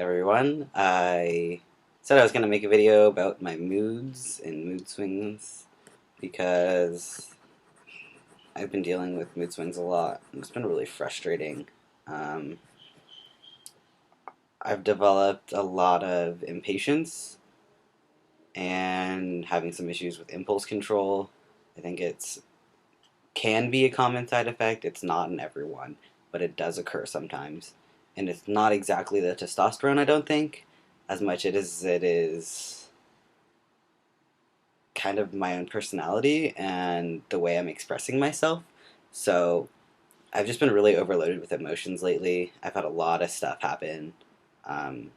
everyone. I said I was going to make a video about my moods and mood swings because I've been dealing with mood swings a lot, and it's been really frustrating. Um, I've developed a lot of impatience and having some issues with impulse control. I think it's can be a common side effect. It's not in everyone, but it does occur sometimes. And it's not exactly the testosterone, I don't think, as much as it is kind of my own personality and the way I'm expressing myself. So I've just been really overloaded with emotions lately. I've had a lot of stuff happen. Um,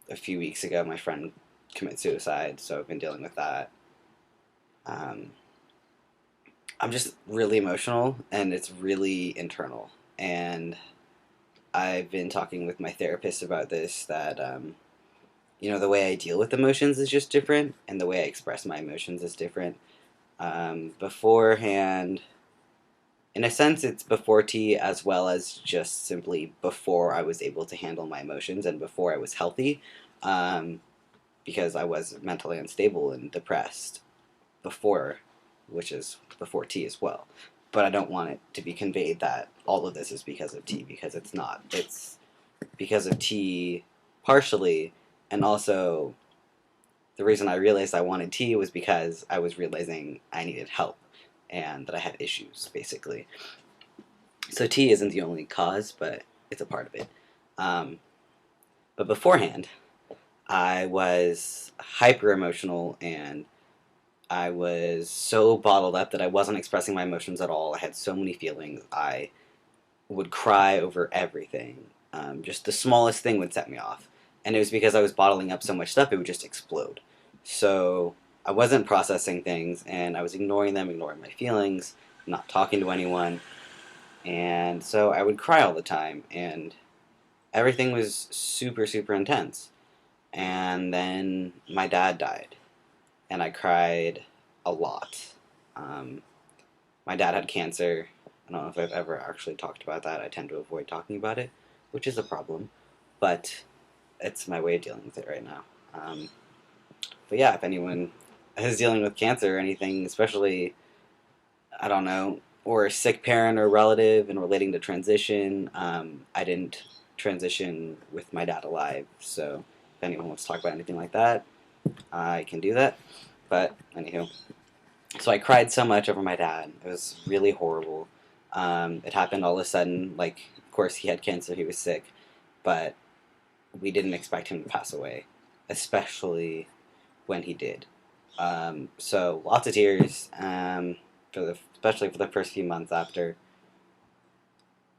a few weeks ago, my friend committed suicide, so I've been dealing with that. Um, I'm just really emotional, and it's really internal. And I've been talking with my therapist about this that, the way I deal with emotions is just different, and the way I express my emotions is different. Beforehand, in a sense, it's before tea as well as just simply before I was able to handle my emotions and before I was healthy, um, because I was mentally unstable and depressed before, which is before tea as well. But I don't want it to be conveyed that all of this is because of tea, because it's not. It's because of tea partially, and also the reason I realized I wanted tea was because I was realizing I needed help and that I had issues, basically. So tea isn't the only cause, but it's a part of it. Um, but beforehand, I was hyper emotional and I was so bottled up that I wasn't expressing my emotions at all. I had so many feelings. I would cry over everything. Just the smallest thing would set me off. And it was because I was bottling up so much stuff, it would just explode. So I wasn't processing things, and I was ignoring them, ignoring my feelings, not talking to anyone. And so I would cry all the time, and everything was super, super intense. And then my dad died, and I cried a lot. Um, my dad had cancer. I don't know if I've ever actually talked about that. I tend to avoid talking about it, which is a problem, but it's my way of dealing with it right now. But yeah, if anyone is dealing with cancer or anything, especially, I don't know, or a sick parent or relative and relating to transition, I didn't transition with my dad alive, so if anyone wants to talk about anything like that, I can do that. But anywho, so I cried so much over my dad. It was really horrible. It happened all of a sudden. Like, of course, he had cancer, he was sick, but we didn't expect him to pass away, especially when he did. So lots of tears, especially for the first few months after.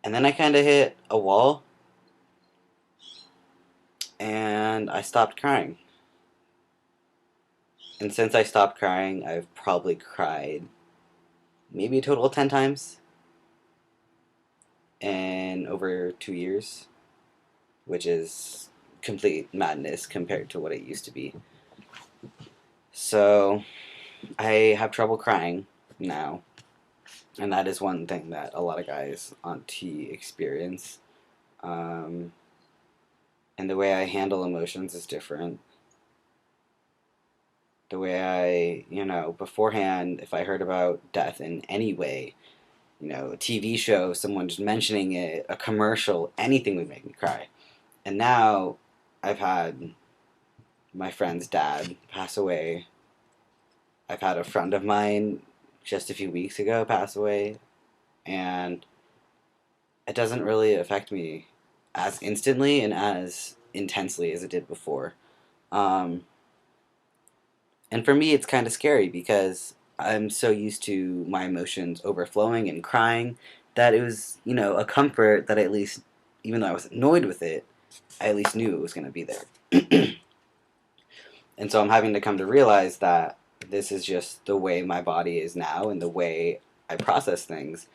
And then I kind of hit a wall, and I stopped crying. And since I stopped crying, I've probably cried maybe a total of 10 times in over 2 years, which is complete madness compared to what it used to be. So I have trouble crying now, and that is one thing that a lot of guys on T experience. Um, and the way I handle emotions is different. The way beforehand, if I heard about death in any way, a TV show, someone just mentioning it, a commercial, anything would make me cry. And now I've had my friend's dad pass away. I've had a friend of mine just a few weeks ago pass away, and it doesn't really affect me as instantly and as intensely as it did before. Um, and for me, it's kind of scary because I'm so used to my emotions overflowing and crying that it was, a comfort that at least, even though I was annoyed with it, I at least knew it was going to be there. And so I'm having to come to realize that this is just the way my body is now and the way I process things.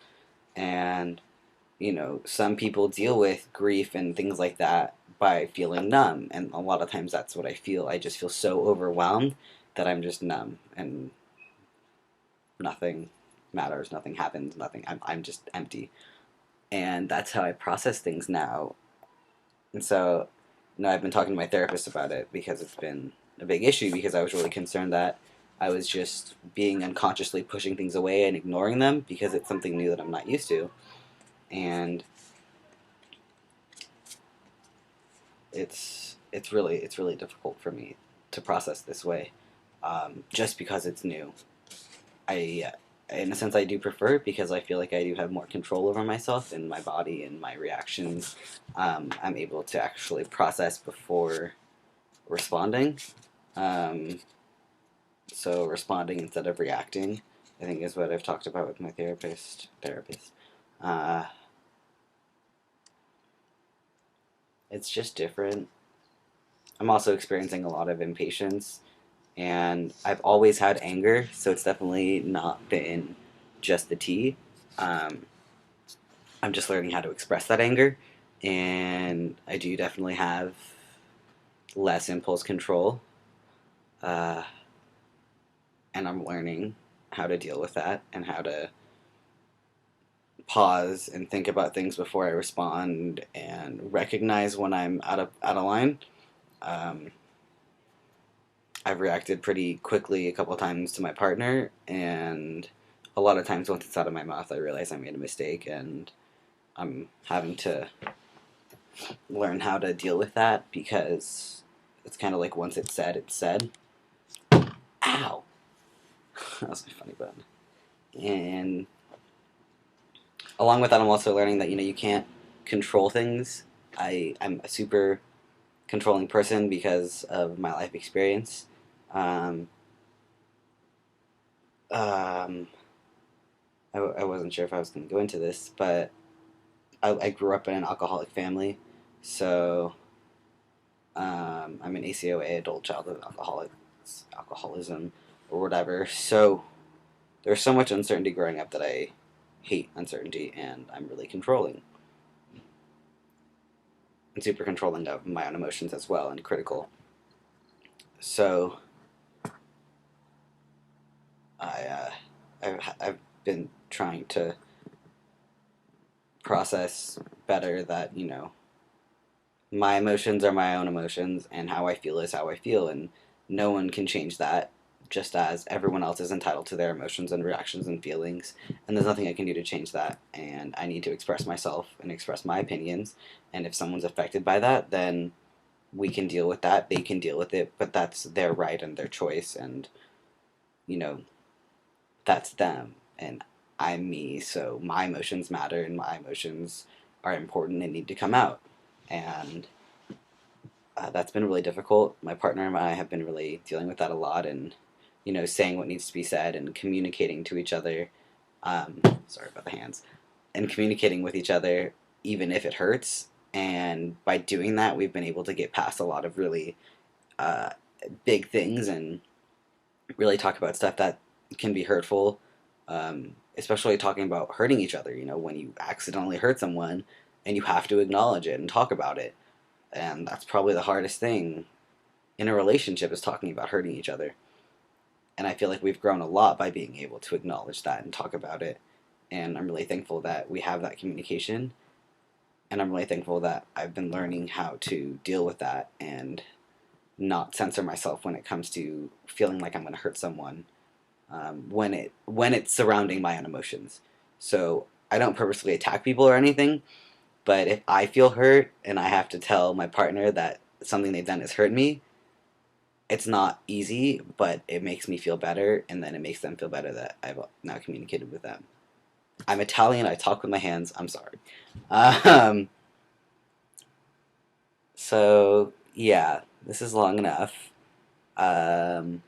And, some people deal with grief and things like that by feeling numb. And a lot of times that's what I feel. I just feel so overwhelmed that I'm just numb and nothing matters, nothing happens, nothing. I'm just empty. And that's how I process things now. And so I've been talking to my therapist about it because it's been a big issue, because I was really concerned that I was just being unconsciously pushing things away and ignoring them because it's something new that I'm not used to. And it's really difficult for me to process this way, just because it's new. I In a sense, I do prefer it because I feel like I do have more control over myself and my body and my reactions. I'm able to actually process before responding. Um, so responding instead of reacting, I think, is what I've talked about with my therapist. Uh, it's just different. I'm also experiencing a lot of impatience, and I've always had anger, so it's definitely not been just the tea. Um, I'm just learning how to express that anger, and I do definitely have less impulse control, uh, and I'm learning how to deal with that and how to pause and think about things before I respond and recognize when I'm out of line. Um, I've reacted pretty quickly a couple of times to my partner, and a lot of times once it's out of my mouth, I realize I made a mistake, and I'm having to learn how to deal with that, because it's kind of like once it's said, it's said. Ow! That was my funny button. And along with that, I'm also learning that you can't control things. I'm a super controlling person because of my life experience. Um, um, I wasn't sure if I was going to go into this, but I grew up in an alcoholic family, so I'm an ACOA, adult childhood alcoholism, or whatever. So there's so much uncertainty growing up that I hate uncertainty, and I'm really controlling and super controlling of my own emotions as well, and critical. So I've been trying to process better that my emotions are my own emotions, and how I feel is how I feel, and no one can change that, just as everyone else is entitled to their emotions and reactions and feelings, and there's nothing I can do to change that, and I need to express myself and express my opinions, and if someone's affected by that, then we can deal with that, they can deal with it, but that's their right and their choice, and you know, that's them, and I'm me, so my emotions matter, and my emotions are important and need to come out. And that's been really difficult. My partner and I have been really dealing with that a lot, and saying what needs to be said and communicating to each other. Sorry about the hands. And communicating with each other, even if it hurts. And by doing that, we've been able to get past a lot of really uh, big things and really talk about stuff that can be hurtful. Especially talking about hurting each other. When you accidentally hurt someone, and you have to acknowledge it and talk about it, and that's probably the hardest thing in a relationship, is talking about hurting each other. And I feel like we've grown a lot by being able to acknowledge that and talk about it. And I'm really thankful that we have that communication. And I'm really thankful that I've been learning how to deal with that and not censor myself when it comes to feeling like I'm going to hurt someone, when it's surrounding my own emotions. So I don't purposely attack people or anything, but if I feel hurt and I have to tell my partner that something they've done has hurt me, it's not easy, but it makes me feel better, and then it makes them feel better that I've now communicated with them. I'm Italian. I talk with my hands. I'm sorry. Um, so yeah, this is long enough. Um,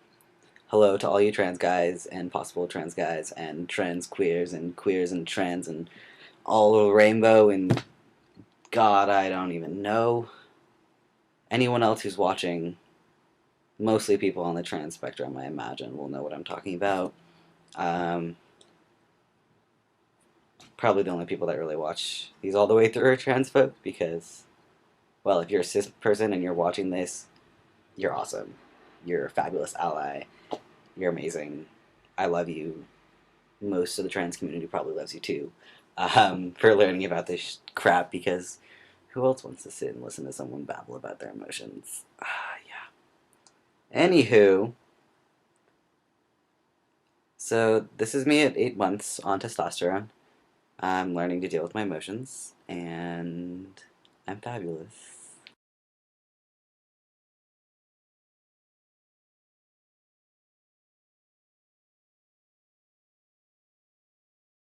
Hello to all you trans guys and possible trans guys and trans queers and trans and all the rainbow, and God, I don't even know. Anyone else who's watching, mostly people on the trans spectrum, I imagine, will know what I'm talking about. Um, Probably the only people that really watch these all the way through are trans folk, because, well, if you're a cis person and you're watching this, you're awesome. You're a fabulous ally. You're amazing. I love you. Most of the trans community probably loves you too, for learning about this crap, because Who else wants to sit and listen to someone babble about their emotions? Yeah. Anywho, so this is me at 8 months on testosterone. I'm learning to deal with my emotions, and I'm fabulous.